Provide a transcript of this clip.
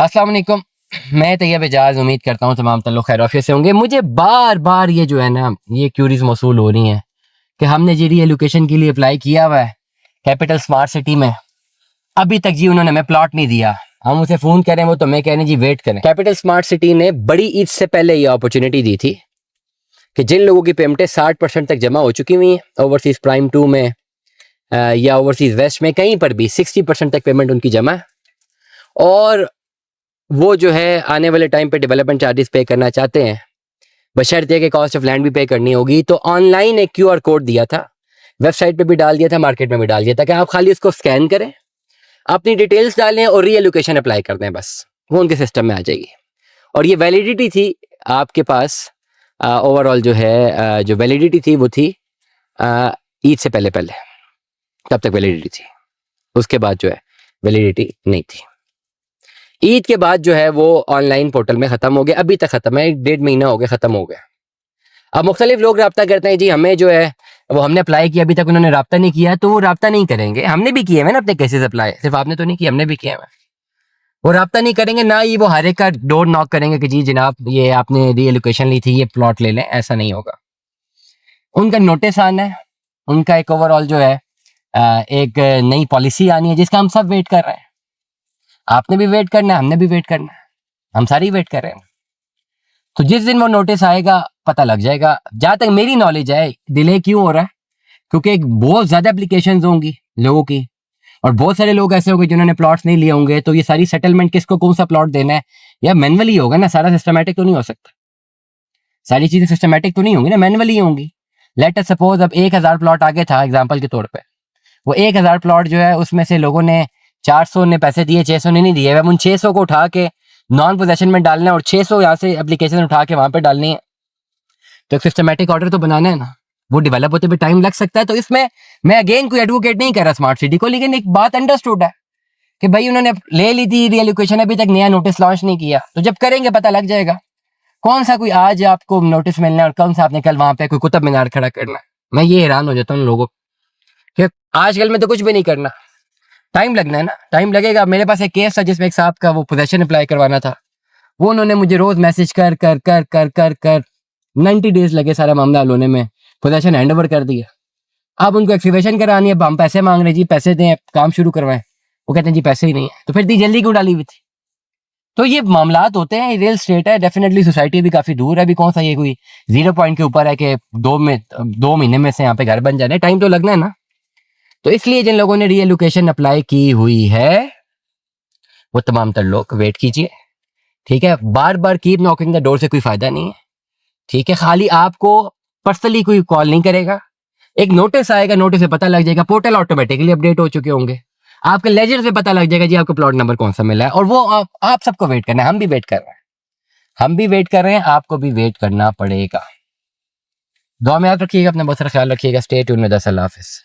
अस्सलाम वालेकुम। मैं तैयब एजाज उम्मीद करता हूँ तमाम लोग खैर आफियत से होंगे। मुझे बार बार ये जो है ना ये क्यूरीज मौसूल हो रही हैं कि हमने जी रीएलोकेशन के लिए अप्लाई किया हुआ है कैपिटल स्मार्ट सिटी में, अभी तक जी उन्होंने हमें प्लॉट नहीं दिया। हम उसे फ़ोन करें वो तो मैं कह रहे हैं जी वेट करें। कैपिटल स्मार्ट सिटी ने बड़ी ईद से पहले ये अपॉर्चुनिटी दी थी कि जिन लोगों की पेमेंटें 60% तक जमा हो चुकी हुई हैं ओवरसीज़ प्राइम 2 में या ओवरसीज़ वेस्ट में, कहीं पर भी 60% तक पेमेंट उनकी जमा है और वो जो है आने वाले टाइम पे डेवलपमेंट चार्जेस पे करना चाहते हैं, बशर्ते कि कॉस्ट ऑफ लैंड भी पे करनी होगी। तो ऑनलाइन एक QR कोड दिया था, वेबसाइट पे भी डाल दिया था, मार्केट में भी डाल दिया था कि आप खाली उसको स्कैन करें, अपनी डिटेल्स डालें और रीएलोकेशन अप्लाई कर दें, बस वो उनके सिस्टम में आ जाएगी। और ये वैलिडिटी थी आपके पास ओवरऑल जो है जो वैलिडिटी थी वो थी ईद से पहले पहले, तब तक वैलिडिटी थी, उसके बाद जो है वैलिडिटी नहीं थी। ईद के बाद जो है वो ऑनलाइन पोर्टल में ख़त्म हो गया, अभी तक ख़त्म है, 1.5 महीना हो गया ख़त्म हो गया। अब मुख्तलिफ लोग रब्ता करते हैं जी हमें जो है वो हमने अप्लाई किया, अभी तक उन्होंने रब्ता नहीं किया, तो वो रब्ता नहीं करेंगे। हमने भी किए हैं ना अपने केसेस अप्लाई, सिर्फ आपने तो नहीं किया, हमने भी किया है। वो रब्ता नहीं करेंगे ना ही वो हर एक का डोर नॉक करेंगे कि जी जनाब ये आपने रीएलोकेशन ली थी, ये प्लॉट ले लें, ऐसा नहीं होगा। उनका नोटिस आना है, उनका एक ओवरऑल जो है एक नई पॉलिसी आनी है जिसका हम सब वेट कर रहे हैं। आपने भी वेट करना है, हमने भी वेट करना है, हम सारी वेट कर रहे हैं। तो जिस दिन वो नोटिस आएगा पता लग जाएगा। जहां तक मेरी नॉलेज है डिले क्यों हो रहा है, क्योंकि बहुत ज्यादा एप्लीकेशंस होंगी लोगों की और बहुत सारे लोग ऐसे होंगे जिन्होंने प्लॉट्स नहीं लिए होंगे। तो ये सारी सेटलमेंट किसको कौन सा प्लॉट देना है या मैनुअली होगा ना, सारा सिस्टमेटिक तो नहीं हो सकता, सारी चीजें सिस्टमेटिक तो नहीं होंगी ना, मैनुअली होंगी। लेट अस सपोज अब 1000 प्लॉट आगे था एग्जाम्पल के तौर पर, वो 1000 प्लॉट जो है उसमें से लोगों ने 400 ने पैसे दिए, 600 ने नहीं दिए। अब उन 600 को उठा के नॉन पोजेशन में डालना है और 600 यहाँ से एप्लीकेशन उठा के वहां पे डालनी है, तो एक सिस्टमेटिक ऑर्डर तो बनाना है ना, वो डेवलप होते हुए टाइम लग सकता है। तो इसमें मैं अगेन कोई एडवोकेट नहीं कर रहा स्मार्ट सिटी को, लेकिन एक बात अंडरस्टूड है कि भाई उन्होंने ले ली थी रीएलोकेशन, अभी तक नया नोटिस लॉन्च नहीं किया, तो जब करेंगे पता लग जाएगा कौन सा कोई आज आपको नोटिस मिलना है और कौन सा आपने कल वहां पे कोई कुतुब मीनार खड़ा करना है। मैं ये हैरान हो जाता हूँ लोगों कि आजकल में तो कुछ भी नहीं करना, टाइम लगना है ना, टाइम लगेगा। मेरे पास एक केस था जिसमें एक साहब का वो पोजेशन अप्लाई करवाना था, वो उन्होंने मुझे रोज मैसेज कर कर कर कर कर कर 90 डेज लगे सारा मामला हल होने में, पोजेशन हैंड ओवर कर दिया। अब उनको एक्टिवेशन करानी है, अब हम पैसे मांग रहे हैं जी, पैसे दें काम शुरू करवाएं, वो कहते हैं जी पैसे ही नहीं है, तो फिर इतनी जल्दी क्यों डाली हुई थी। तो ये मामलात होते हैं, रियल स्टेट है, डेफिनेटली सोसाइटी भी काफी दूर है, अभी कौन सा ये कोई 0 पॉइंट के ऊपर है कि 2 महीने में से यहाँ पे घर बन जाने, टाइम तो लगना है ना। तो इसलिए जिन लोगों ने रीएलोकेशन अप्लाई की हुई है वो तमाम तर लोग वेट कीजिए, ठीक है। बार बार कीप नॉकिंग द डोर से कोई फायदा नहीं है, ठीक है। खाली आपको पर्सनली कोई कॉल नहीं करेगा, एक नोटिस आएगा, नोटिस से पता लग जाएगा, पोर्टल ऑटोमेटिकली अपडेट हो चुके होंगे, आपके लेजर से पता लग जाएगा जी आपको प्लॉट नंबर कौन सा मिला है, और वो आप सबको वेट करना है, हम भी वेट कर रहे हैं, हम भी वेट कर रहे हैं, आपको भी वेट करना पड़ेगा। दुआ में याद रखिएगा, अपना बहुत सारा ख्याल रखिएगा। स्टे ट्यून्ड विद अस, अल्लाह हाफिज़।